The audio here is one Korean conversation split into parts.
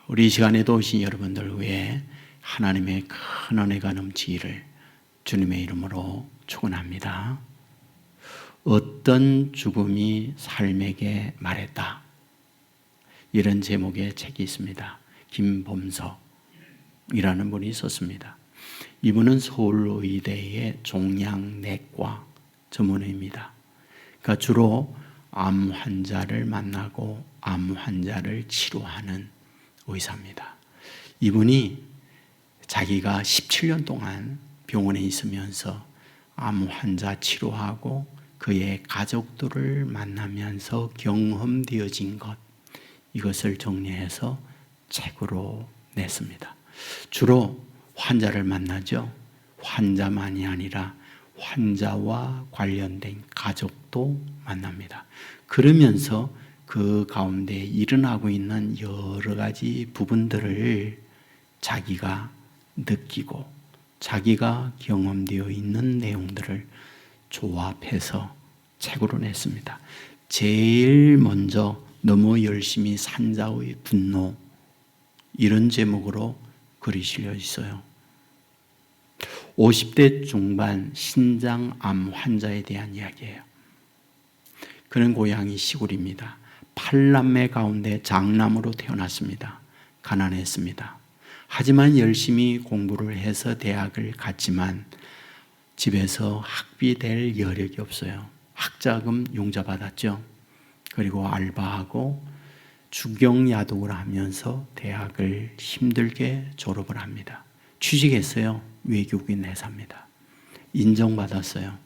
우리 이 시간에도 오신 여러분들 위해 하나님의 큰 은혜가 넘치기를 주님의 이름으로 축원합니다. 어떤 죽음이 삶에게 말했다. 이런 제목의 책이 있습니다. 김범석이라는 분이 썼습니다. 이분은 서울의대의 종양내과 전문의입니다. 그러니까 주로 암 환자를 만나고 암 환자를 치료하는 의사입니다. 이분이 자기가 17년 동안 병원에 있으면서 암 환자 치료하고 그의 가족들을 만나면서 경험되어진 것, 이것을 정리해서 책으로 냈습니다. 주로 환자를 만나죠. 환자만이 아니라 환자와 관련된 가족도 만납니다. 그러면서 그 가운데 일어나고 있는 여러 가지 부분들을 자기가 느끼고 자기가 경험되어 있는 내용들을 조합해서 책으로 냈습니다. 제일 먼저 너무 열심히 산 자의 분노, 이런 제목으로 글이 실려 있어요. 50대 중반 신장암 환자에 대한 이야기예요. 그는 고향이 시골입니다. 8남매 가운데 장남으로 태어났습니다. 가난했습니다. 하지만 열심히 공부를 해서 대학을 갔지만 집에서 학비 댈 여력이 없어요. 학자금 용자받았죠. 그리고 알바하고 주경야독을 하면서 대학을 힘들게 졸업을 합니다. 취직했어요. 외국인 회사입니다. 인정받았어요.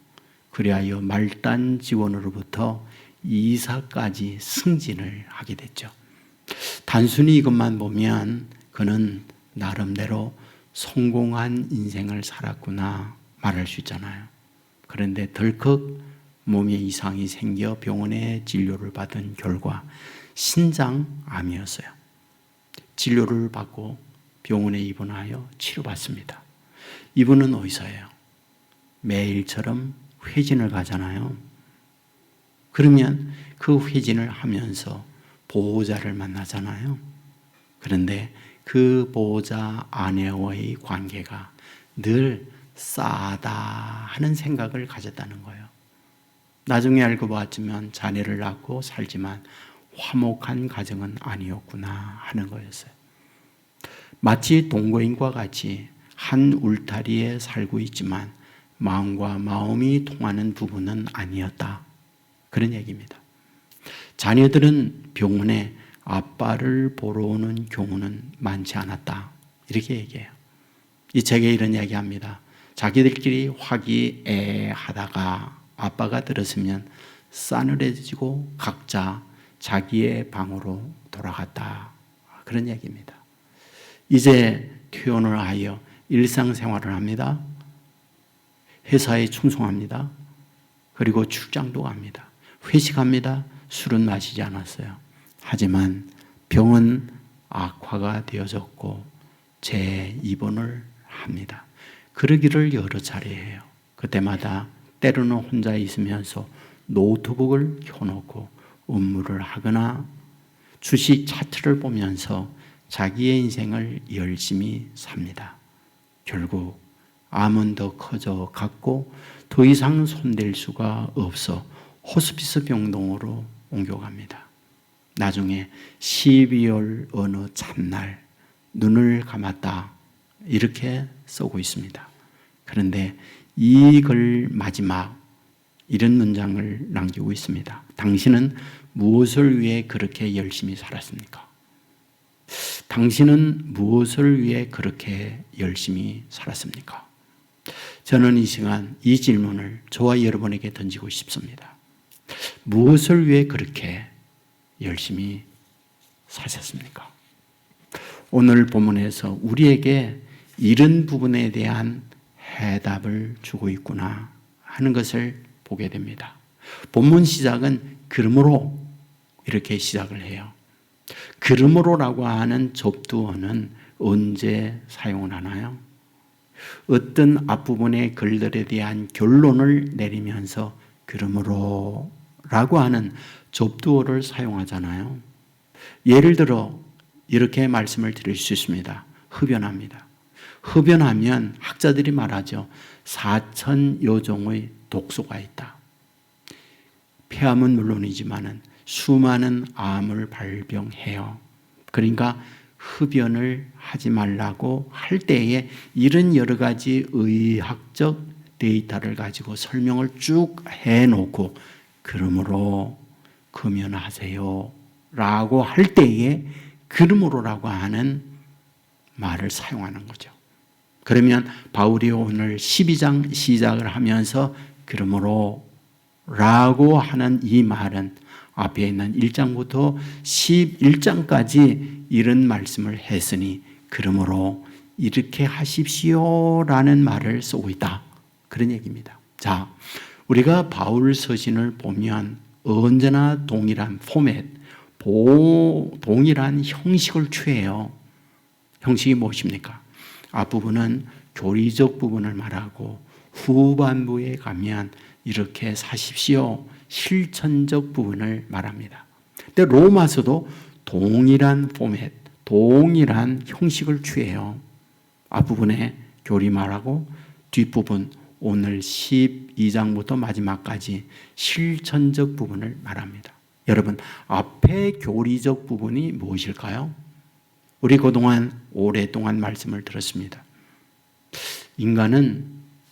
그리하여 말단 지원으로부터 이사까지 승진을 하게 됐죠. 단순히 이것만 보면 그는 나름대로 성공한 인생을 살았구나 말할 수 있잖아요. 그런데 덜컥 몸에 이상이 생겨 병원에 진료를 받은 결과 신장암이었어요. 진료를 받고 병원에 입원하여 치료받습니다. 이분은 의사예요. 매일처럼 회진을 가잖아요. 그러면 그 회진을 하면서 보호자를 만나잖아요. 그런데 그 보호자 아내와의 관계가 늘 싸하다 하는 생각을 가졌다는 거예요. 나중에 알고 봤지만 자녀를 낳고 살지만 화목한 가정은 아니었구나 하는 거였어요. 마치 동거인과 같이 한 울타리에 살고 있지만 마음과 마음이 통하는 부분은 아니었다. 그런 얘기입니다. 자녀들은 병원에 아빠를 보러 오는 경우는 많지 않았다. 이렇게 얘기해요. 이 책에 이런 이야기합니다. 자기들끼리 화기애애하다가 아빠가 들었으면 싸늘해지고 각자 자기의 방으로 돌아갔다. 그런 얘기입니다. 이제 퇴원을 하여 일상생활을 합니다. 회사에 충성합니다. 그리고 출장도 갑니다. 회식합니다. 술은 마시지 않았어요. 하지만 병은 악화가 되어졌고 재입원을 합니다. 그러기를 여러 차례 해요. 그때마다 때로는 혼자 있으면서 노트북을 켜놓고 업무를 하거나 주식 차트를 보면서 자기의 인생을 열심히 삽니다. 결국 암은 더 커져 갔고 더 이상 손댈 수가 없어 호스피스 병동으로 옮겨갑니다. 나중에 12월 어느 참날 눈을 감았다, 이렇게 쓰고 있습니다. 그런데 이 글 마지막 이런 문장을 남기고 있습니다. 당신은 무엇을 위해 그렇게 열심히 살았습니까? 당신은 무엇을 위해 그렇게 열심히 살았습니까? 저는 이 시간 이 질문을 저와 여러분에게 던지고 싶습니다. 무엇을 위해 그렇게 열심히 사셨습니까? 오늘 본문에서 우리에게 이런 부분에 대한 해답을 주고 있구나 하는 것을 보게 됩니다. 본문 시작은 그러므로 이렇게 시작을 해요. 그러므로라고 하는 접두어는 언제 사용을 하나요? 어떤 앞부분의 글들에 대한 결론을 내리면서 그러므로라고 하는 접두어를 사용하잖아요. 예를 들어 이렇게 말씀을 드릴 수 있습니다. 흡연합니다. 흡연하면 학자들이 말하죠. 4,000여 종의 독소가 있다. 폐암은 물론이지만 수많은 암을 발병해요. 그러니까 흡연을 하지 말라고 할 때에 이런 여러 가지 의학적 데이터를 가지고 설명을 쭉 해놓고 그러므로 금연하세요 라고 할 때에 그러므로라고 하는 말을 사용하는 거죠. 그러면 바울이 오늘 12장 시작을 하면서 그러므로 라고 하는 이 말은 앞에 있는 1장부터 11장까지 이런 말씀을 했으니 그러므로 이렇게 하십시오라는 말을 쓰고 있다. 그런 얘기입니다. 자, 우리가 바울 서신을 보면 언제나 동일한 포맷, 동일한 형식을 취해요. 형식이 무엇입니까? 앞부분은 교리적 부분을 말하고 후반부에 가면 이렇게 사십시오. 실천적 부분을 말합니다. 근데 로마서도 동일한 포맷, 동일한 형식을 취해요. 앞부분에 교리 말하고 뒷부분 오늘 12장부터 마지막까지 실천적 부분을 말합니다. 여러분, 앞에 교리적 부분이 무엇일까요? 우리 그동안 오랫동안 말씀을 들었습니다. 인간은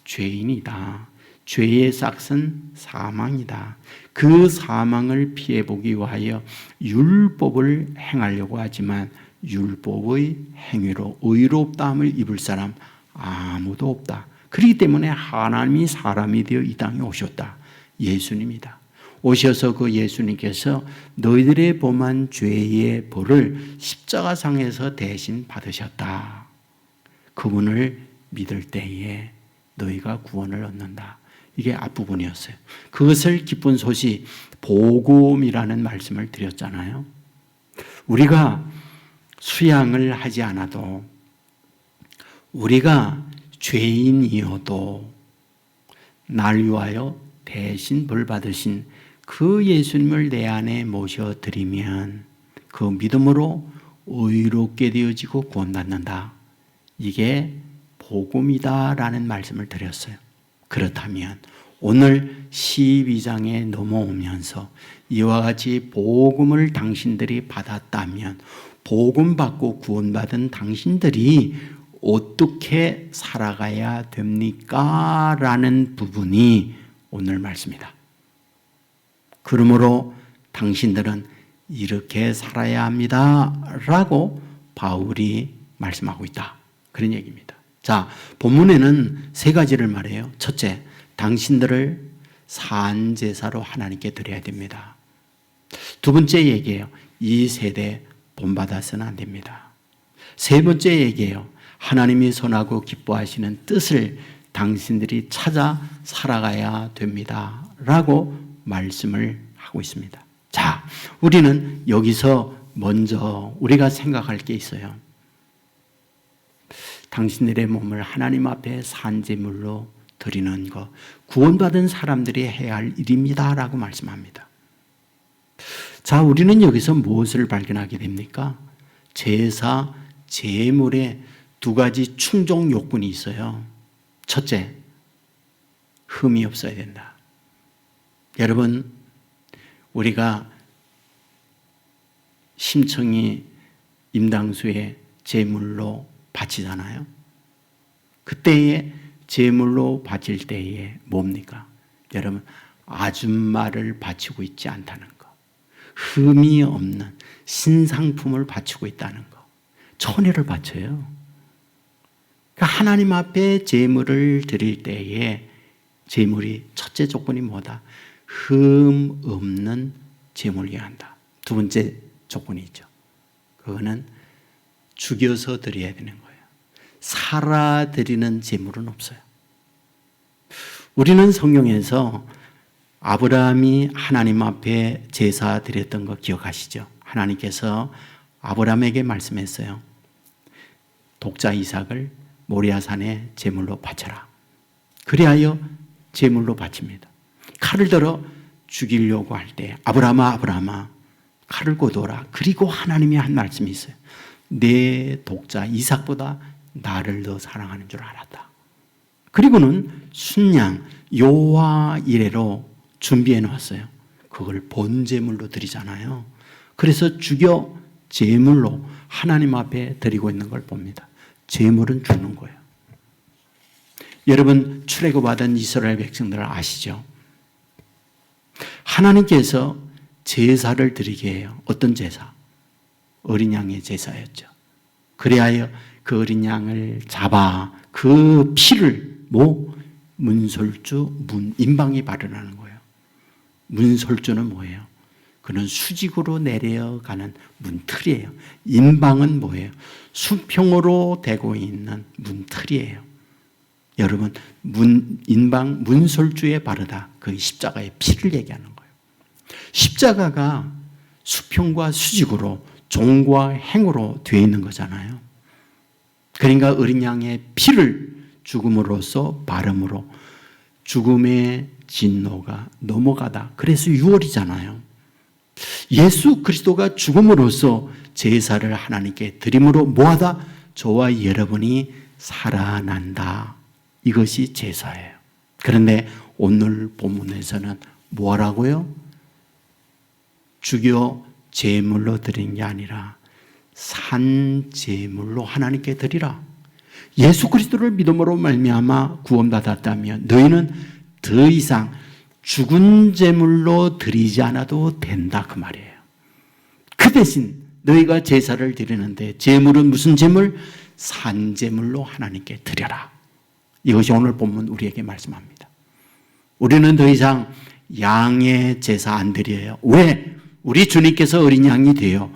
죄인이다. 죄의 싹은 사망이다. 그 사망을 피해보기 위하여 율법을 행하려고 하지만 율법의 행위로 의롭다함을 입을 사람 아무도 없다. 그렇기 때문에 하나님이 사람이 되어 이 땅에 오셨다. 예수님이다. 오셔서 그 예수님께서 너희들의 범한 죄의 벌을 십자가상에서 대신 받으셨다. 그분을 믿을 때에 너희가 구원을 얻는다. 이게 앞부분이었어요. 그것을 기쁜 소식, 복음이라는 말씀을 드렸잖아요. 우리가 수양을 하지 않아도 우리가 죄인이어도 날 위하여 대신 벌 받으신 그 예수님을 내 안에 모셔드리면 그 믿음으로 의롭게 되어지고 구원받는다. 이게 복음이다라는 말씀을 드렸어요. 그렇다면 오늘 12장에 넘어오면서 이와 같이 복음을 당신들이 받았다면 복음 받고 구원받은 당신들이 어떻게 살아가야 됩니까? 라는 부분이 오늘 말씀이다. 그러므로 당신들은 이렇게 살아야 합니다. 라고 바울이 말씀하고 있다. 그런 얘기입니다. 자, 본문에는 세 가지를 말해요. 첫째, 당신들을 산제사로 하나님께 드려야 됩니다. 두 번째 얘기예요. 이 세대 본받아서는 안 됩니다. 세 번째 얘기예요. 하나님이 선하고 기뻐하시는 뜻을 당신들이 찾아 살아가야 됩니다. 라고 말씀을 하고 있습니다. 자, 우리는 여기서 먼저 우리가 생각할 게 있어요. 당신들의 몸을 하나님 앞에 산제물로 드리는 것, 구원받은 사람들이 해야 할 일입니다. 라고 말씀합니다. 자, 우리는 여기서 무엇을 발견하게 됩니까? 제사, 제물에 두 가지 충족 요건이 있어요. 첫째, 흠이 없어야 된다. 여러분, 우리가 심청이 임당수에 제물로 바치잖아요. 그때에 제물로 바칠 때에 뭡니까? 여러분, 아줌마를 바치고 있지 않다는 거. 흠이 없는 신상품을 바치고 있다는 거. 천혜를 바쳐요. 그러니까 하나님 앞에 제물을 드릴 때에 제물이 첫째 조건이 뭐다? 흠 없는 제물이어야 한다. 두 번째 조건이 있죠. 그거는 죽여서 드려야 되는 거예요. 살아 드리는 제물은 없어요. 우리는 성경에서 아브라함이 하나님 앞에 제사 드렸던 거 기억하시죠? 하나님께서 아브라함에게 말씀했어요. 독자 이삭을 모리아산에 제물로 바쳐라. 그리하여 제물로 바칩니다. 칼을 들어 죽이려고 할 때 아브라함아 칼을 거두어라. 그리고 하나님이 한 말씀이 있어요. 내 독자 이삭보다 나를 더 사랑하는 줄 알았다. 그리고는 순양 요와 이레로 준비해 놓았어요. 그걸 번제물로 드리잖아요. 그래서 죽여 제물로 하나님 앞에 드리고 있는 걸 봅니다. 제물은 죽는 거예요. 여러분 출애굽하던 이스라엘 백성들 아시죠? 하나님께서 제사를 드리게 해요. 어떤 제사? 어린 양의 제사였죠. 그리하여 그 어린 양을 잡아 그 피를 문설주 인방에 바르라는 거예요. 문설주는 뭐예요? 그는 수직으로 내려가는 문틀이에요. 인방은 뭐예요? 수평으로 되고 있는 문틀이에요. 여러분 인방 문설주에 바르다. 그 십자가의 피를 얘기하는 거예요. 십자가가 수평과 수직으로 종과 행으로 되어 있는 거잖아요. 그러니까 어린 양의 피를 죽음으로써 바름으로 죽음의 진노가 넘어가다. 그래서 6월이잖아요. 예수 그리스도가 죽음으로써 제사를 하나님께 드림으로 뭐하다? 저와 여러분이 살아난다. 이것이 제사예요. 그런데 오늘 본문에서는 뭐라고요? 죽여 제물로 드린 게 아니라 산 제물로 하나님께 드리라. 예수 그리스도를 믿음으로 말미암아 구원받았다면 너희는 더 이상 죽은 제물로 드리지 않아도 된다 그 말이에요. 그 대신 너희가 제사를 드리는데 제물은 무슨 제물? 산 제물로 하나님께 드려라. 이것이 오늘 본문 우리에게 말씀합니다. 우리는 더 이상 양의 제사 안 드려요. 왜? 우리 주님께서 어린 양이 되어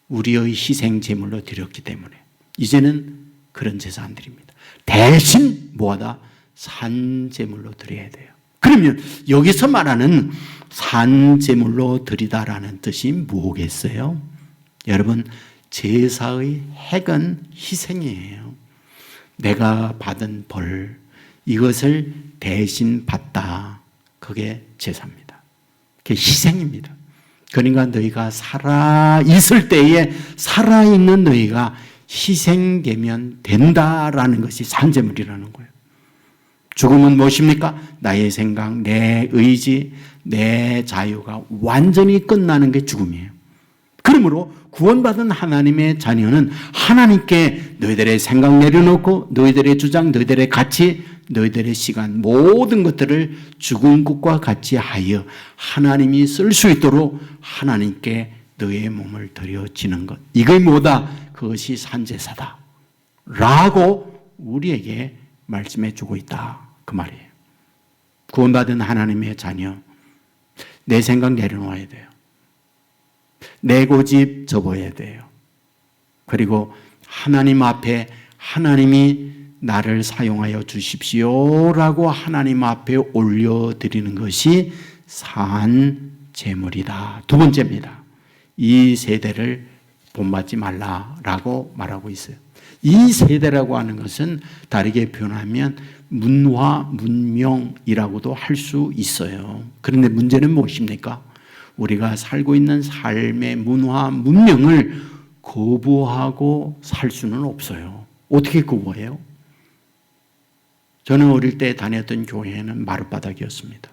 우리의 희생 제물로 드렸기 때문에 이제는 그런 제사 안 드립니다. 대신 뭐하다? 산 제물로 드려야 돼요. 그러면 여기서 말하는 산 제물로 드리다라는 뜻이 뭐겠어요? 여러분 제사의 핵은 희생이에요. 내가 받은 벌 이것을 대신 받다. 그게 제사입니다. 그게 희생입니다. 그러니까 너희가 살아있을 때에 살아있는 너희가 희생되면 된다라는 것이 산제물이라는 거예요. 죽음은 무엇입니까? 나의 생각, 내 의지, 내 자유가 완전히 끝나는 게 죽음이에요. 그러므로 구원받은 하나님의 자녀는 하나님께 너희들의 생각 내려놓고 너희들의 주장, 너희들의 가치, 너희들의 시간 모든 것들을 죽은 것과 같이 하여 하나님이 쓸 수 있도록 하나님께 너의 몸을 드려지는 것. 이게 뭐다? 그것이 산제사다 라고 우리에게 말씀해 주고 있다 그 말이에요. 구원받은 하나님의 자녀 내 생각 내려놓아야 돼요. 내 고집 접어야 돼요. 그리고 하나님 앞에 하나님이 나를 사용하여 주십시오라고 하나님 앞에 올려드리는 것이 산 제물이다. 두 번째입니다. 이 세대를 본받지 말라라고 말하고 있어요. 이 세대라고 하는 것은 다르게 표현하면 문화, 문명이라고도 할 수 있어요. 그런데 문제는 무엇입니까? 우리가 살고 있는 삶의 문화, 문명을 거부하고 살 수는 없어요. 어떻게 거부해요? 저는 어릴 때 다녔던 교회는 마룻바닥이었습니다.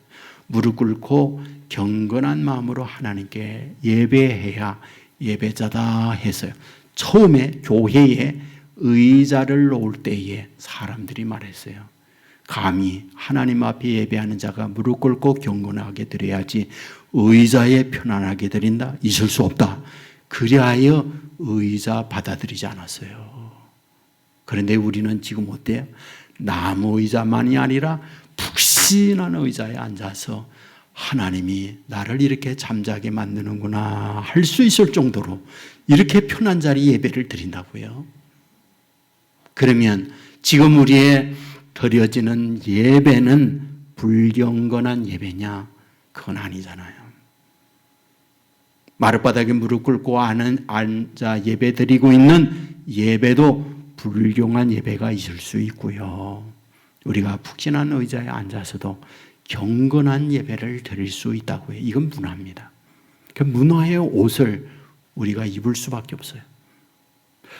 무릎 꿇고 경건한 마음으로 하나님께 예배해야 예배자다 했어요. 처음에 교회에 의자를 놓을 때에 사람들이 말했어요. 감히 하나님 앞에 예배하는 자가 무릎 꿇고 경건하게 드려야지 의자에 편안하게 드린다? 있을 수 없다. 그리하여 의자 받아들이지 않았어요. 그런데 우리는 지금 어때요? 나무 의자만이 아니라 푹신한 의자에 앉아서 하나님이 나를 이렇게 잠자게 만드는구나 할 수 있을 정도로 이렇게 편한 자리 예배를 드린다고요. 그러면 지금 우리의 드려지는 예배는 불경건한 예배냐? 그건 아니잖아요. 마룻바닥에 무릎 꿇고 앉아 예배 드리고 있는 예배도 불경한 예배가 있을 수 있고요. 우리가 푹신한 의자에 앉아서도 경건한 예배를 드릴 수 있다고 해요. 이건 문화입니다. 그 문화의 옷을 우리가 입을 수밖에 없어요.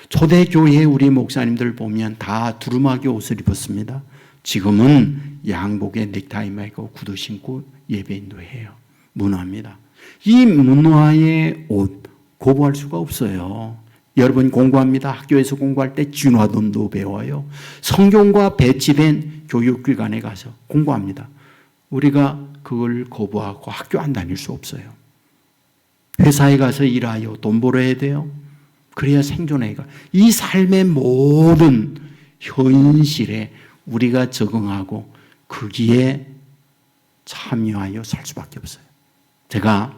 초대교회 우리 목사님들 보면 다 두루마기 옷을 입었습니다. 지금은 양복에 넥타이 매고 구두 신고 예배인도 해요. 문화입니다. 이 문화의 옷 거부할 수가 없어요. 여러분 공부합니다. 학교에서 공부할 때 진화론도 배워요. 성경과 배치된 교육기관에 가서 공부합니다. 우리가 그걸 거부하고 학교 안 다닐 수 없어요. 회사에 가서 일하여 돈 벌어야 돼요. 그래야 생존해가. 이 삶의 모든 현실에 우리가 적응하고 거기에 참여하여 살 수밖에 없어요. 제가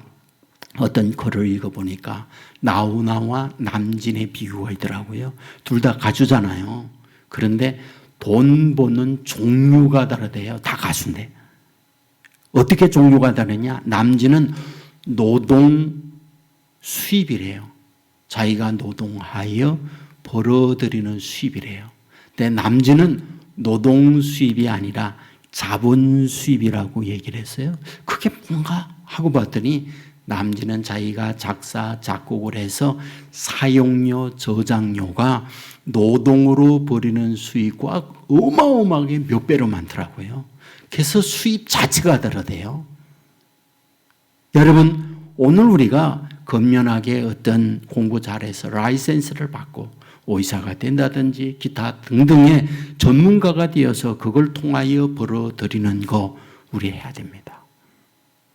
어떤 글을 읽어보니까 나훈아와 남진의 비유가 있더라고요. 둘 다 가수잖아요. 그런데 돈 버는 종류가 다르대요. 다 가수인데. 어떻게 종류가 다르냐? 남진은 노동 수입이래요. 자기가 노동하여 벌어들이는 수입이래요. 근데 남진은 노동 수입이 아니라 자본 수입이라고 얘기를 했어요. 그게 뭔가 하고 봤더니 남진은 자기가 작사, 작곡을 해서 사용료, 저작료가 노동으로 벌이는 수입과 어마어마하게 몇 배로 많더라고요. 그래서 수입 자체가 다르대요. 여러분, 오늘 우리가 건면하게 어떤 공부 잘해서 라이센스를 받고 의사가 된다든지 기타 등등의 전문가가 되어서 그걸 통하여 벌어들이는 거 우리 해야 됩니다.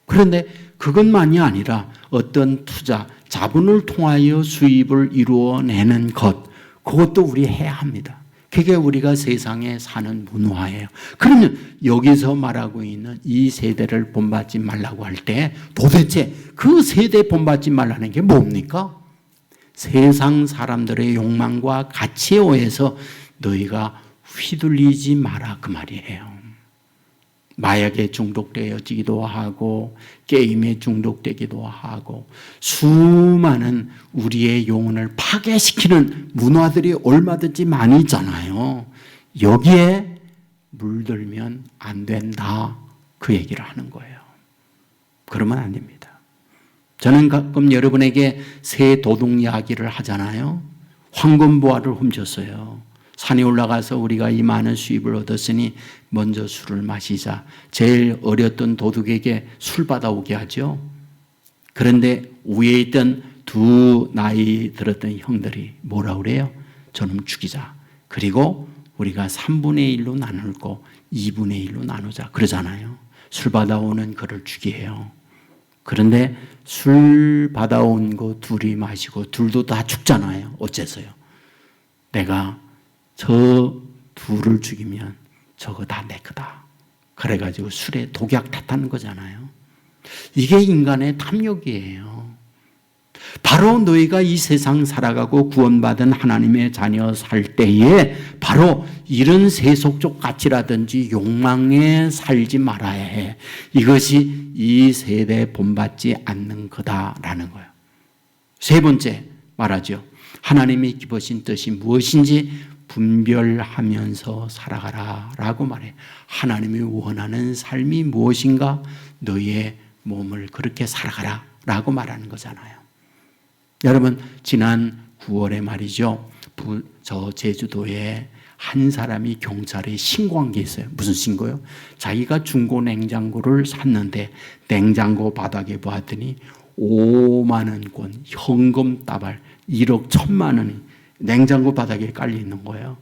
그런데 그것만이 아니라 어떤 투자, 자본을 통하여 수입을 이루어내는 것, 그것도 우리 해야 합니다. 그게 우리가 세상에 사는 문화예요. 그러면 여기서 말하고 있는 이 세대를 본받지 말라고 할 때 도대체 그 세대 본받지 말라는 게 뭡니까? 세상 사람들의 욕망과 가치에 의해서 너희가 휘둘리지 마라 그 말이에요. 마약에 중독되어지기도 하고 게임에 중독되기도 하고 수많은 우리의 영혼을 파괴시키는 문화들이 얼마든지 많이 있잖아요. 여기에 물들면 안 된다 그 얘기를 하는 거예요. 그러면 안 됩니다. 저는 가끔 여러분에게 새 도둑 이야기를 하잖아요. 황금보화를 훔쳤어요. 산에 올라가서 우리가 이 많은 수입을 얻었으니 먼저 술을 마시자. 제일 어렸던 도둑에게 술 받아오게 하죠. 그런데 위에 있던 두 나이 들었던 형들이 뭐라 그래요? 저놈 죽이자. 그리고 우리가 3분의 1로 나누고 2분의 1로 나누자. 그러잖아요. 술 받아오는 그를 죽이에요. 그런데 술 받아온 거 둘이 마시고 둘도 다 죽잖아요. 어째서요? 내가 저 둘을 죽이면 저거 다 내 거다. 그래가지고 술에 독약 탓하는 거잖아요. 이게 인간의 탐욕이에요. 바로 너희가 이 세상 살아가고 구원받은 하나님의 자녀 살 때에 바로 이런 세속적 가치라든지 욕망에 살지 말아야 해. 이것이 이 세대에 본받지 않는 거다라는 거예요. 세 번째 말하죠. 하나님이 기쁘신 뜻이 무엇인지 분별하면서 살아가라 라고 말해요. 하나님이 원하는 삶이 무엇인가? 너희의 몸을 그렇게 살아가라 라고 말하는 거잖아요. 여러분 지난 9월에 말이죠. 저 제주도에 한 사람이 경찰에 신고한 게 있어요. 무슨 신고요? 자기가 중고 냉장고를 샀는데 냉장고 바닥에 보았더니 5만 원권 현금 따발 1억 1천만 원이 냉장고 바닥에 깔려 있는 거예요.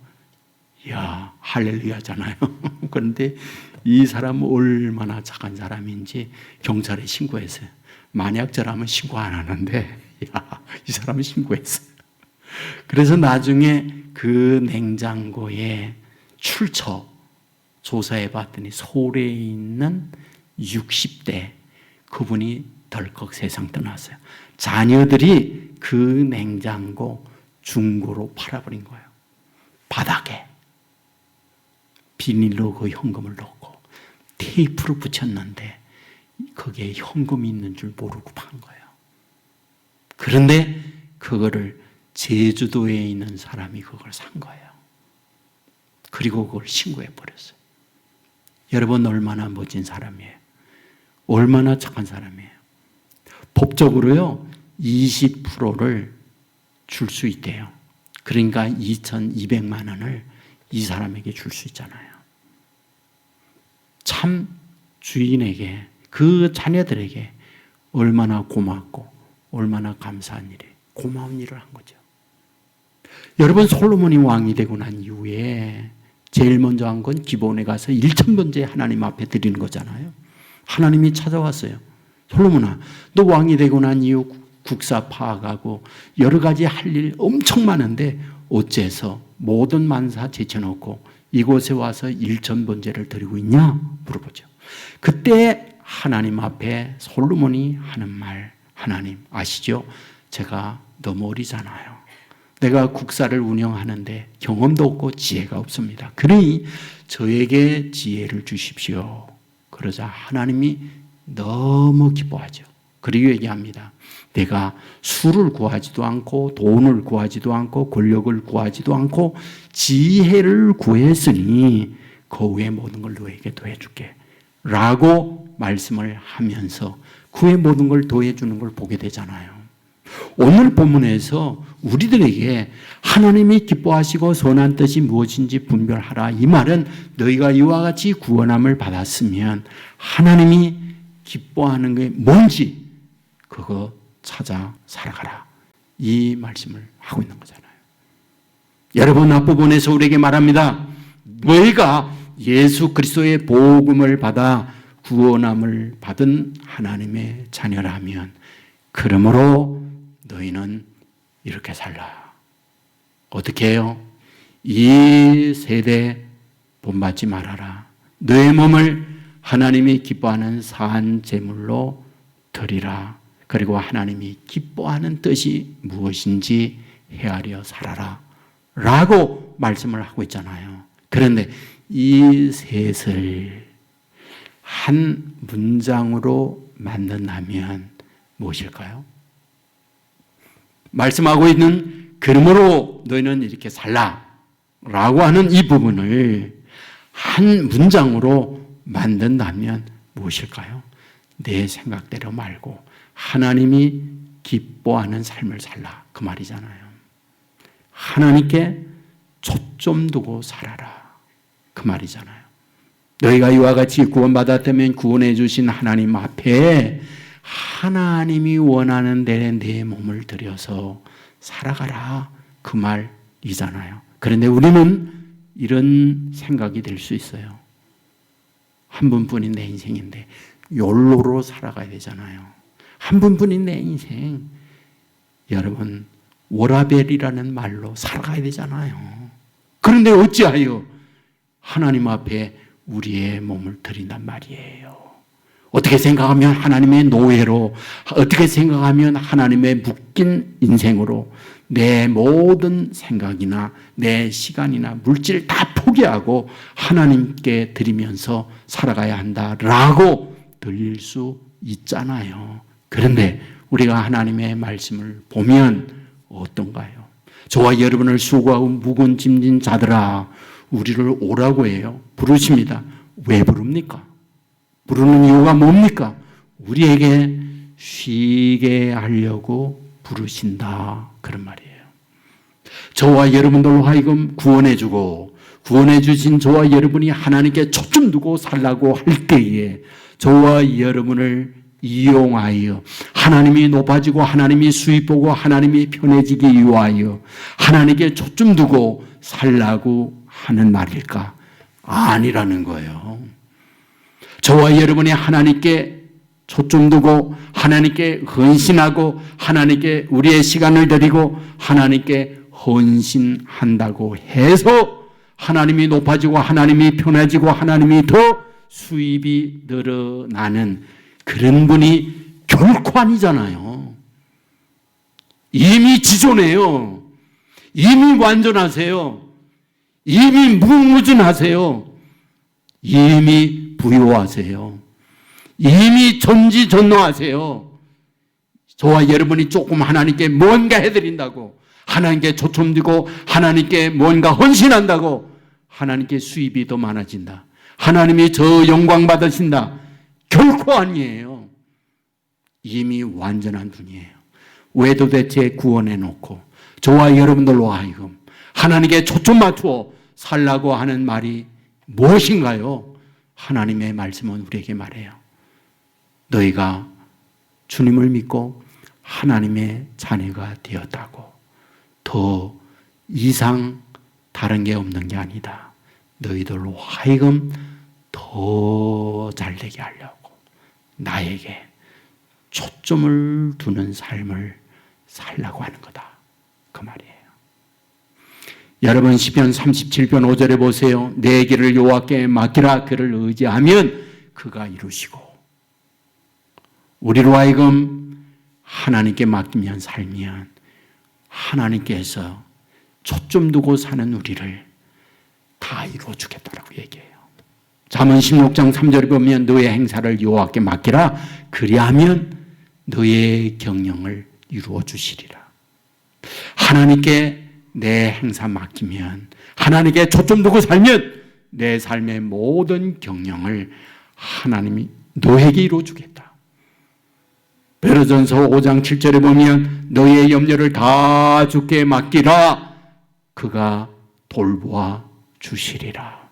이야, 할렐루야잖아요. 그런데 이 사람은 얼마나 착한 사람인지 경찰에 신고했어요. 만약 저라면 신고 안 하는데, 야, 이 사람은 신고했어요. 그래서 나중에 그 냉장고에 출처 조사해 봤더니 서울에 있는 60대 그분이 덜컥 세상 떠났어요. 자녀들이 그 냉장고 중고로 팔아버린 거예요. 바닥에 비닐로 그 현금을 넣고 테이프로 붙였는데 거기에 현금이 있는 줄 모르고 판 거예요. 그런데 그거를 제주도에 있는 사람이 그걸 산 거예요. 그리고 그걸 신고해 버렸어요. 여러분 얼마나 멋진 사람이에요. 얼마나 착한 사람이에요. 법적으로요 20%를 줄 수 있대요. 그러니까 2,200만 원을 이 사람에게 줄 수 있잖아요. 참 주인에게, 그 자녀들에게 얼마나 고맙고 얼마나 감사한 일이, 고마운 일을 한 거죠. 여러분, 솔로몬이 왕이 되고 난 이후에 제일 먼저 한 건 기브온에 가서 1,000번째 하나님 앞에 드리는 거잖아요. 하나님이 찾아왔어요. 솔로몬아, 너 왕이 되고 난 이후 국사 파악하고 여러 가지 할 일 엄청 많은데 어째서 모든 만사 제쳐놓고 이곳에 와서 1,000번째를 드리고 있냐? 물어보죠. 그때 하나님 앞에 솔로몬이 하는 말, 하나님 아시죠? 제가 너무 어리잖아요. 내가 국사를 운영하는데 경험도 없고 지혜가 없습니다. 그러니 저에게 지혜를 주십시오. 그러자 하나님이 너무 기뻐하죠. 그리고 얘기합니다. 내가 수를 구하지도 않고 돈을 구하지도 않고 권력을 구하지도 않고 지혜를 구했으니 그 외의 모든 걸 너에게 더해줄게 라고 말씀을 하면서 그 외의 모든 걸 더해주는 걸 보게 되잖아요. 오늘 본문에서 우리들에게 하나님이 기뻐하시고 선한 뜻이 무엇인지 분별하라, 이 말은 너희가 이와 같이 구원함을 받았으면 하나님이 기뻐하는 게 뭔지 그거 찾아 살아가라, 이 말씀을 하고 있는 거잖아요. 여러분, 앞부분에서 우리에게 말합니다. 너희가 예수 그리스도의 복음을 받아 구원함을 받은 하나님의 자녀라면 그러므로 너희는 이렇게 살라. 어떻게 해요? 이 세대 본받지 말아라. 너의 몸을 하나님이 기뻐하는 산 제물로 드리라. 그리고 하나님이 기뻐하는 뜻이 무엇인지 헤아려 살아라 라고 말씀을 하고 있잖아요. 그런데 이 셋을 한 문장으로 만든다면 무엇일까요? 말씀하고 있는 그러므로 너희는 이렇게 살라 라고 하는 이 부분을 한 문장으로 만든다면 무엇일까요? 내 생각대로 말고 하나님이 기뻐하는 삶을 살라, 그 말이잖아요. 하나님께 초점 두고 살아라, 그 말이잖아요. 너희가 이와 같이 구원받았다면 구원해 주신 하나님 앞에 하나님이 원하는 대로 내 몸을 들여서 살아가라, 그 말이잖아요. 그런데 우리는 이런 생각이 될 수 있어요. 한 분뿐인 내 인생인데 욜로로 살아가야 되잖아요. 한 분뿐인 내 인생, 여러분 워라벨이라는 말로 살아가야 되잖아요. 그런데 어찌하여 하나님 앞에 우리의 몸을 드린단 말이에요. 어떻게 생각하면 하나님의 노예로, 어떻게 생각하면 하나님의 묶인 인생으로 내 모든 생각이나 내 시간이나 물질 다 포기하고 하나님께 드리면서 살아가야 한다라고 들릴 수 있잖아요. 그런데 우리가 하나님의 말씀을 보면 어떤가요? 저와 여러분을 수고하고 무거운 짐진 자들아, 우리를 오라고 해요. 부르십니다. 왜 부릅니까? 부르는 이유가 뭡니까? 우리에게 쉬게 하려고 부르신다, 그런 말이에요. 저와 여러분들로 하여금 구원해주고 구원해 주신 저와 여러분이 하나님께 초점 두고 살라고 할 때에 저와 여러분을 이용하여 하나님이 높아지고 하나님이 수입 보고 하나님이 편해지기 위하여 하나님께 초점 두고 살라고 하는 말일까? 아니라는 거예요. 저와 여러분이 하나님께 초점 두고 하나님께 헌신하고 하나님께 우리의 시간을 드리고 하나님께 헌신한다고 해서 하나님이 높아지고 하나님이 편해지고 하나님이 더 수입이 늘어나는 그런 분이 결코 아니잖아요. 이미 지존해요. 이미 완전하세요. 이미 무궁무진하세요. 이미 부유하세요. 이미 전지전능하세요. 저와 여러분이 조금 하나님께 뭔가 해드린다고, 하나님께 초점 두고 하나님께 뭔가 헌신한다고 하나님께 수입이 더 많아진다, 하나님이 저 영광 받으신다, 결코 아니에요. 이미 완전한 분이에요. 왜 도대체 구원해 놓고 저와 여러분들로 하여금 하나님께 초점 맞추어 살라고 하는 말이 무엇인가요? 하나님의 말씀은 우리에게 말해요. 너희가 주님을 믿고 하나님의 자녀가 되었다고. 더 이상 다른 게 없는 게 아니다. 너희들로 하여금 더 잘되게 하려고 나에게 초점을 두는 삶을 살라고 하는 거다. 그 말이에요. 여러분 시편 37편 5절에 보세요. 내 길을 여호와께 맡기라. 그를 의지하면 그가 이루시고. 우리로 하여금 하나님께 맡기면 살면 하나님께서 초점 두고 사는 우리를 다 이루어 주겠다라고 얘기해요. 잠언 16장 3절에 보면 너의 행사를 여호와께 맡기라. 그리하면 너의 경영을 이루어 주시리라. 하나님께 내 행사 맡기면, 하나님께 초점 두고 살면 내 삶의 모든 경영을 하나님이 너에게 이루어 주겠다. 베드로전서 5장 7절에 보면 너의 염려를 다 주께 맡기라. 그가 돌보아 주시리라.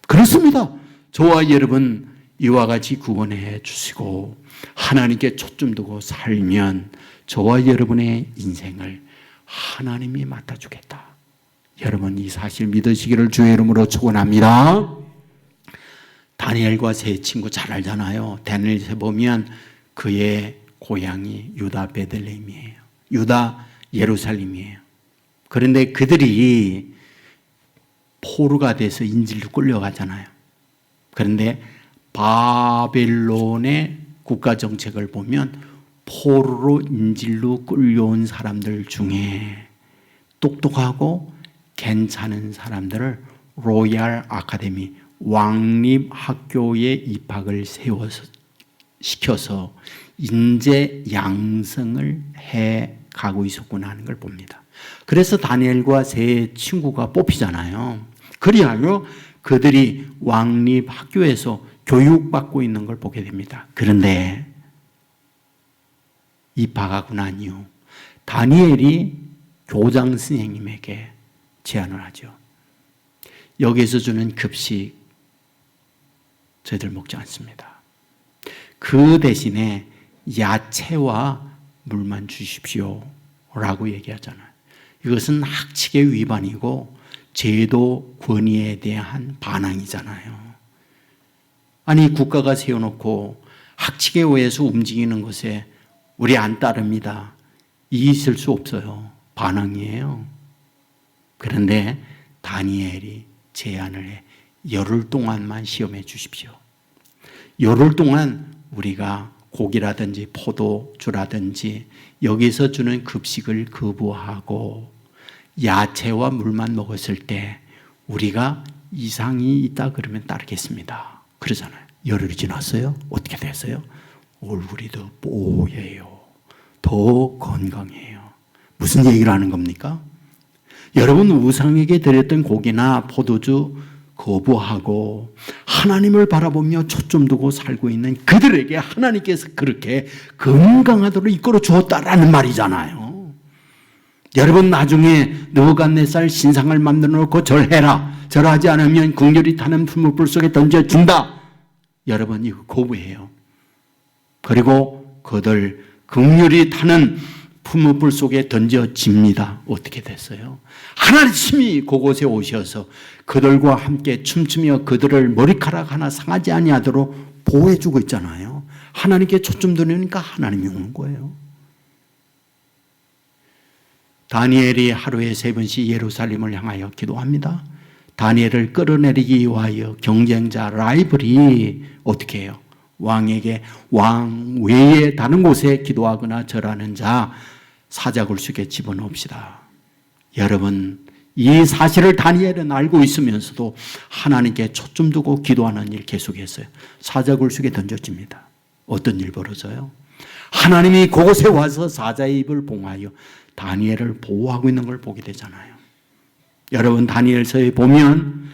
그렇습니다. 저와 여러분 이와 같이 구원해 주시고 하나님께 초점 두고 살면 저와 여러분의 인생을 하나님이 맡아주겠다. 여러분 이 사실 믿으시기를 주의 이름으로 축원합니다. 다니엘과 세 친구 잘 알잖아요. 다니엘에 보면 그의 고향이 유다 베들레헴이에요. 유다 예루살렘이에요. 그런데 그들이 포로가 돼서 인질로 끌려가잖아요. 그런데 바벨론의 국가 정책을 보면 포로로 인질로 끌려온 사람들 중에 똑똑하고 괜찮은 사람들을 로얄 아카데미 왕립 학교에 입학을 시켜서 인재 양성을 해 가고 있었구나 하는 걸 봅니다. 그래서 다니엘과 세 친구가 뽑히잖아요. 그리하여 그들이 왕립 학교에서 교육받고 있는 걸 보게 됩니다. 그런데 입학하고 난 이후 다니엘이 교장 선생님에게 제안을 하죠. 여기서 주는 급식 저희들 먹지 않습니다. 그 대신에 야채와 물만 주십시오 라고 얘기하잖아요. 이것은 학칙의 위반이고 제도 권위에 대한 반항이잖아요. 아니 국가가 세워놓고 학칙에 의해서 움직이는 것에 우리 안 따릅니다. 이 있을 수 없어요. 반항이에요. 그런데 다니엘이 제안을 해. 열흘 동안만 시험해 주십시오. 열흘 동안 우리가 고기라든지 포도주라든지 여기서 주는 급식을 거부하고 야채와 물만 먹었을 때 우리가 이상이 있다 그러면 따르겠습니다. 그러잖아요. 열흘이 지났어요. 어떻게 됐어요? 얼굴이 더 뽀얘요. 더 건강해요. 무슨 얘기를 하는 겁니까? 여러분 우상에게 드렸던 고기나 포도주 거부하고 하나님을 바라보며 초점 두고 살고 있는 그들에게 하나님께서 그렇게 건강하도록 이끌어 주었다라는 말이잖아요. 여러분 나중에 느부갓네살 신상을 만들어 놓고 절해라. 절하지 않으면 궁열이 타는 풀무불 속에 던져준다. 여러분 이거 거부해요. 그리고 그들 긍휼이 타는 풀무불 속에 던져집니다. 어떻게 됐어요? 하나님이 그곳에 오셔서 그들과 함께 춤추며 그들을 머리카락 하나 상하지 아니하도록 보호해주고 있잖아요. 하나님께 초점 두니까 하나님이 오는 거예요. 다니엘이 하루에 3번씩 예루살렘을 향하여 기도합니다. 다니엘을 끌어내리기 위하여 경쟁자 라이벌이 어떻게 해요? 왕에게 왕 외에 다른 곳에 기도하거나 절하는 자 사자굴 속에 집어넣읍시다. 여러분 이 사실을 다니엘은 알고 있으면서도 하나님께 초점 두고 기도하는 일 계속했어요. 사자굴 속에 던져집니다. 어떤 일 벌어져요? 하나님이 그곳에 와서 사자의 입을 봉하여 다니엘을 보호하고 있는 걸 보게 되잖아요. 여러분 다니엘서에 보면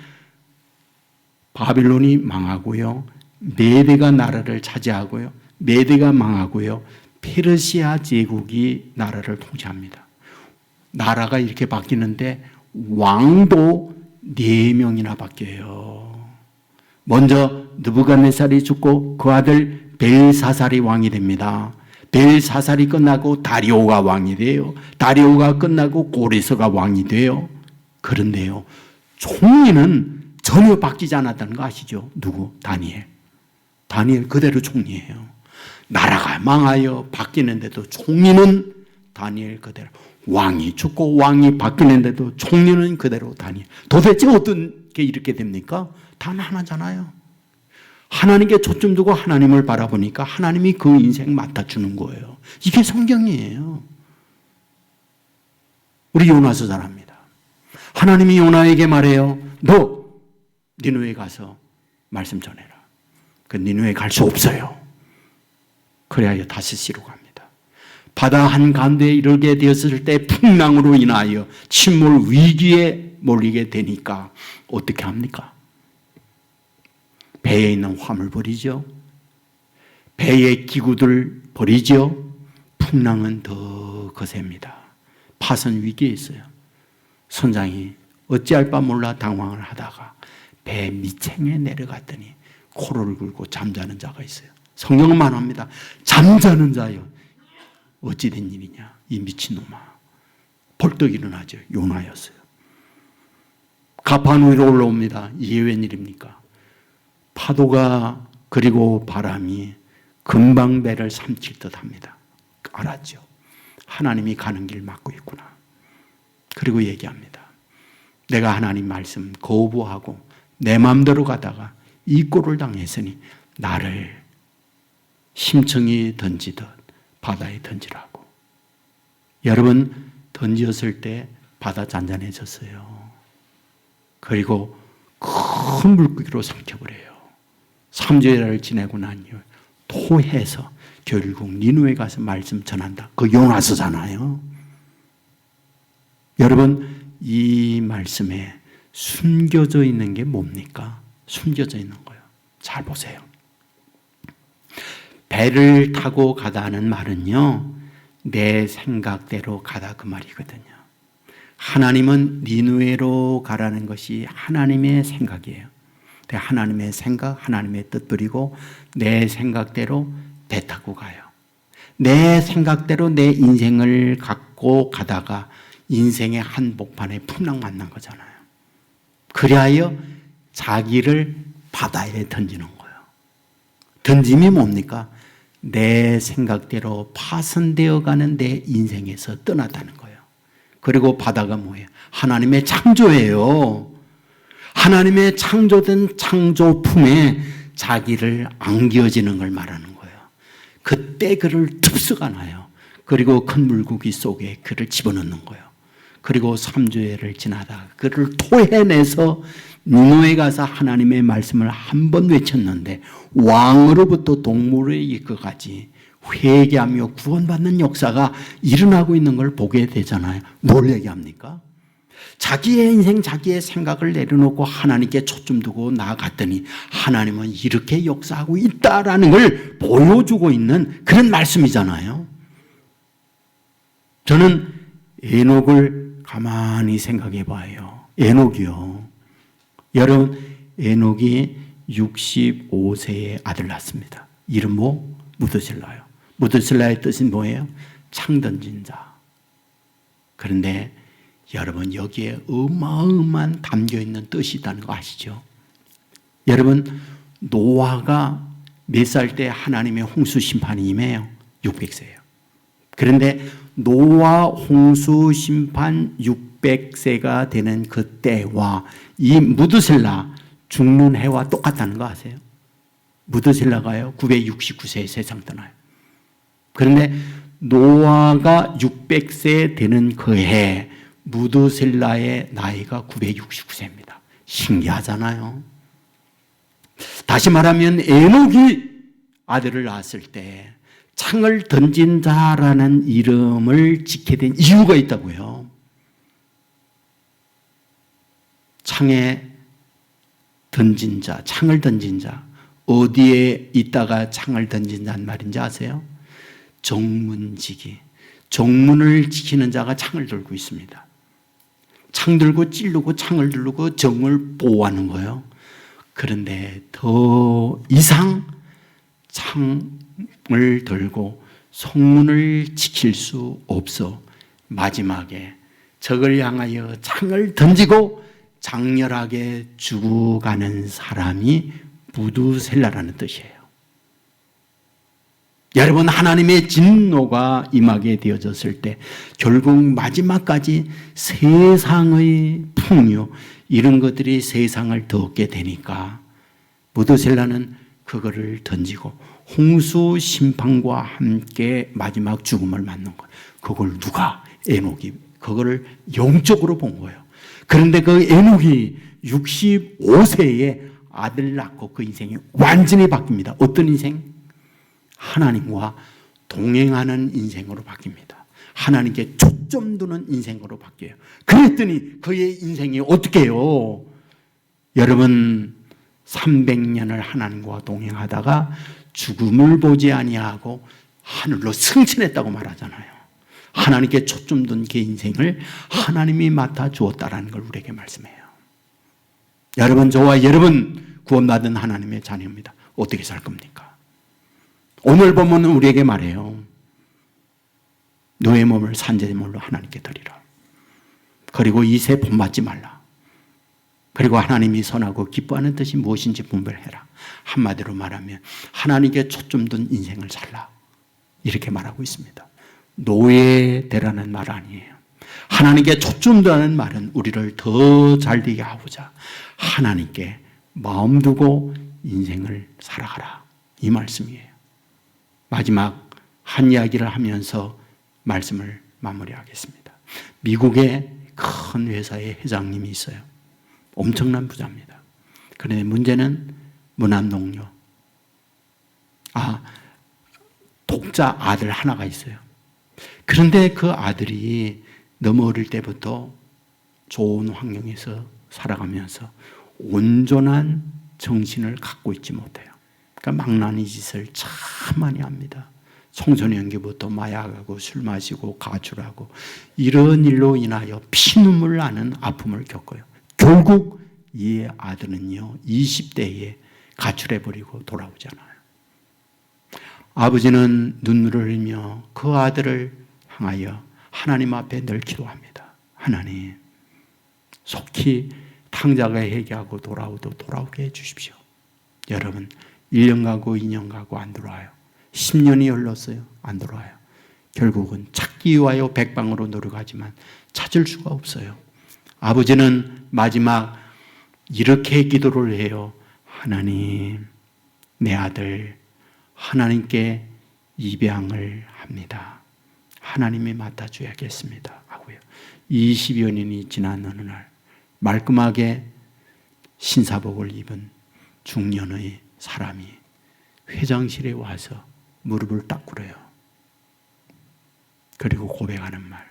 바빌론이 망하고요. 메대가 나라를 차지하고요. 메대가 망하고요. 페르시아 제국이 나라를 통치합니다. 나라가 이렇게 바뀌는데 왕도 4명이나 바뀌어요. 먼저 느부갓네살이 죽고 그 아들 벨사살이 왕이 됩니다. 벨사살이 끝나고 다리오가 왕이 돼요. 다리오가 끝나고 고레스가 왕이 돼요. 그런데요, 총리는 전혀 바뀌지 않았다는 거 아시죠? 누구? 다니엘. 다니엘 그대로 총리예요. 나라가 망하여 바뀌는데도 총리는 다니엘 그대로. 왕이 죽고 왕이 바뀌는데도 총리는 그대로 다니엘. 도대체 어떤 게 이렇게 됩니까? 단 하나잖아요. 하나님께 초점 두고 하나님을 바라보니까 하나님이 그 인생 맡아주는 거예요. 이게 성경이에요. 우리 요나서 잘 압니다. 하나님이 요나에게 말해요. 너 니느웨 가서 말씀 전해라. 그 니느웨 갈 수 없어요. 그래야 다시시로 갑니다. 바다 한가운데에 이르게 되었을 때 풍랑으로 인하여 침몰 위기에 몰리게 되니까 어떻게 합니까? 배에 있는 화물 버리죠. 배의 기구들 버리죠. 풍랑은 더 거셉니다. 파선 위기에 있어요. 선장이 어찌할 바 몰라 당황을 하다가 배 밑층에 내려갔더니 코를 굴고 잠자는 자가 있어요. 성경은 말합니다. 잠자는 자요. 어찌 된 일이냐. 이 미친놈아. 벌떡 일어나죠. 요나였어요. 가판 위로 올라옵니다. 이게 웬일입니까? 파도가 그리고 바람이 금방 배를 삼킬 듯 합니다. 알았죠. 하나님이 가는 길 막고 있구나. 그리고 얘기합니다. 내가 하나님 말씀 거부하고 내 마음대로 가다가 이 꼴을 당했으니 나를 심청이 던지듯 바다에 던지라고. 여러분 던졌을 때 바다 잔잔해졌어요. 그리고 큰 물고기로 삼켜버려요. 3주일을 지내고 난 이후 토해서 결국 니느웨 가서 말씀 전한다. 그 요나서잖아요. 여러분 이 말씀에 숨겨져 있는 게 뭡니까? 숨겨져 있는 거예요. 잘 보세요. 배를 타고 가다는 말은요, 내 생각대로 가다 그 말이거든요. 하나님은 니느웨로 가라는 것이 하나님의 생각이에요. 하나님의 생각, 하나님의 뜻들이고 내 생각대로 배 타고 가요. 내 생각대로 내 인생을 갖고 가다가 인생의 한복판에 풍랑 만난 거잖아요. 그리하여 자기를 바다에 던지는 거예요. 던짐이 뭡니까? 내 생각대로 파손되어 가는 내 인생에서 떠났다는 거예요. 그리고 바다가 뭐예요? 하나님의 창조예요. 하나님의 창조된 창조품에 자기를 안겨지는 걸 말하는 거예요. 그때 그를 툭수가 나요. 그리고 큰 물고기 속에 그를 집어넣는 거예요. 그리고 3주일을 지나다가 그를 토해내서 니느웨에 가서 하나님의 말씀을 한 번 외쳤는데 왕으로부터 동물에 이끌까지 회개하며 구원받는 역사가 일어나고 있는 걸 보게 되잖아요. 뭘 얘기합니까? 자기의 인생, 자기의 생각을 내려놓고 하나님께 초점 두고 나아갔더니 하나님은 이렇게 역사하고 있다라는 걸 보여주고 있는 그런 말씀이잖아요. 저는 에녹을 가만히 생각해 봐요. 에녹이요. 여러분, 에녹이 65세에 아들 낳습니다. 이름 뭐? 무드셀라요. 무드셀라의 뜻은 뭐예요? 창 던진 자. 그런데 여러분 여기에 어마어마한 담겨있는 뜻이 있다는 거 아시죠? 여러분 노아가 몇 살 때 하나님의 홍수 심판이 임해요? 600세예요. 그런데 노아 홍수 심판 600세가 되는 그때와 이 무드셀라 죽는 해와 똑같다는 거 아세요? 무드셀라가요 969세에 세상 떠나요. 그런데 노아가 600세 되는 그 해 무드셀라의 나이가 969세입니다. 신기하잖아요. 다시 말하면 에녹이 아들을 낳았을 때 창을 던진 자라는 이름을 짓게 된 이유가 있다고요. 창에 던진 자, 창을 던진 자, 어디에 있다가 창을 던진 자는 말인지 아세요? 정문지기. 정문을 지키는 자가 창을 들고 있습니다. 창 들고 찌르고 창을 들고 정을 보호하는 거예요. 그런데 더 이상 창을 들고 성문을 지킬 수 없어 마지막에 적을 향하여 창을 던지고 장렬하게 죽어가는 사람이 무두셀라라는 뜻이에요. 여러분, 하나님의 진노가 임하게 되어졌을 때 결국 마지막까지 세상의 풍요, 이런 것들이 세상을 덮게 되니까 무두셀라는 그거를 던지고 홍수 심판과 함께 마지막 죽음을 맞는 거예요. 그걸 누가? 에녹이 그거를 영적으로 본 거예요. 그런데 그 에녹이 65세에 아들 낳고 그 인생이 완전히 바뀝니다. 어떤 인생? 하나님과 동행하는 인생으로 바뀝니다. 하나님께 초점 두는 인생으로 바뀌어요. 그랬더니 그의 인생이 어떻게 해요? 여러분, 300년을 하나님과 동행하다가 죽음을 보지 아니하고 하늘로 승천했다고 말하잖아요. 하나님께 초점 둔 그 인생을 하나님이 맡아 주었다라는 걸 우리에게 말씀해요. 여러분, 저와 여러분 구원받은 하나님의 자녀입니다. 어떻게 살 겁니까? 오늘 본문은 우리에게 말해요. 너의 몸을 산제물로 하나님께 드리라. 그리고 이세 본받지 말라. 그리고 하나님이 선하고 기뻐하는 뜻이 무엇인지 분별해라. 한마디로 말하면 하나님께 초점 둔 인생을 살라. 이렇게 말하고 있습니다. 노예되라는 말 아니에요. 하나님께 초점 두는 말은 우리를 더 잘되게 하고자 하나님께 마음 두고 인생을 살아가라. 이 말씀이에요. 마지막 한 이야기를 하면서 말씀을 마무리하겠습니다. 미국의 큰 회사의 회장님이 있어요. 엄청난 부자입니다. 그런데 문제는 무남동녀. 독자 아들 하나가 있어요. 그런데 그 아들이 너무 어릴 때부터 좋은 환경에서 살아가면서 온전한 정신을 갖고 있지 못해요. 그러니까 망나니 짓을 참 많이 합니다. 청소년기부터 마약하고 술 마시고 가출하고 이런 일로 인하여 피눈물 나는 아픔을 겪어요. 결국 이 아들은요 20대에 가출해버리고 돌아오잖아요. 아버지는 눈물을 흘리며 그 아들을 향하여 하나님 앞에 늘 기도합니다. 하나님, 속히 탕자가 회개하고 돌아오게 해주십시오. 여러분, 1년 가고 2년 가고 안 들어와요. 10년이 흘렀어요. 안 들어와요. 결국은 찾기 위하여 백방으로 노력하지만 찾을 수가 없어요. 아버지는 마지막 이렇게 기도를 해요. 하나님, 내 아들 하나님께 입양을 합니다. 하나님이 맡아줘야겠습니다. 하고요. 20여 년이 지난 어느 날 말끔하게 신사복을 입은 중년의 사람이 회장실에 와서 무릎을 딱 꿇어요. 그리고 고백하는 말,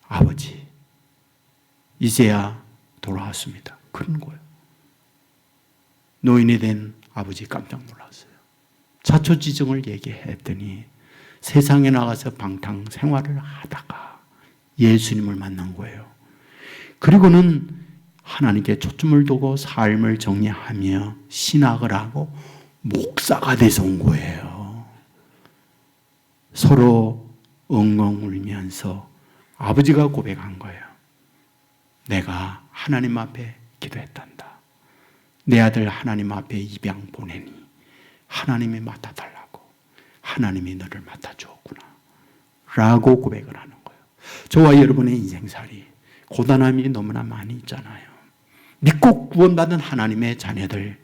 아버지, 이제야 돌아왔습니다. 그런 거예요. 노인이 된 아버지 깜짝 놀랐어요. 자초지종을 얘기했더니 세상에 나가서 방탕 생활을 하다가 예수님을 만난 거예요. 그리고는 하나님께 초점을 두고 삶을 정리하며 신학을 하고 목사가 돼서 온 거예요. 서로 엉엉 울면서 아버지가 고백한 거예요. 내가 하나님 앞에 기도했단다. 내 아들 하나님 앞에 입양 보내니 하나님이 맡아달라고. 하나님이 너를 맡아주었구나 라고 고백을 하는 거예요. 저와 여러분의 인생살이 고단함이 너무나 많이 있잖아요. 믿고 구원받은 하나님의 자녀들,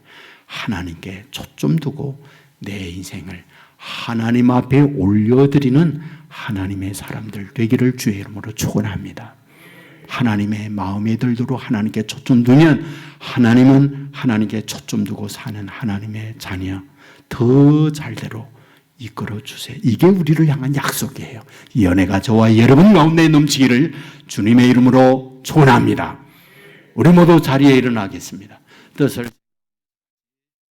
하나님께 초점 두고 내 인생을 하나님 앞에 올려드리는 하나님의 사람들 되기를 주의 이름으로 축원합니다. 하나님의 마음에 들도록 하나님께 초점 두면 하나님은 하나님께 초점 두고 사는 하나님의 자녀 더 잘대로 이끌어 주세요. 이게 우리를 향한 약속이에요. 이 은혜가 저와 여러분 가운데 넘치기를 주님의 이름으로 축원합니다. 우리 모두 자리에 일어나겠습니다. 뜻을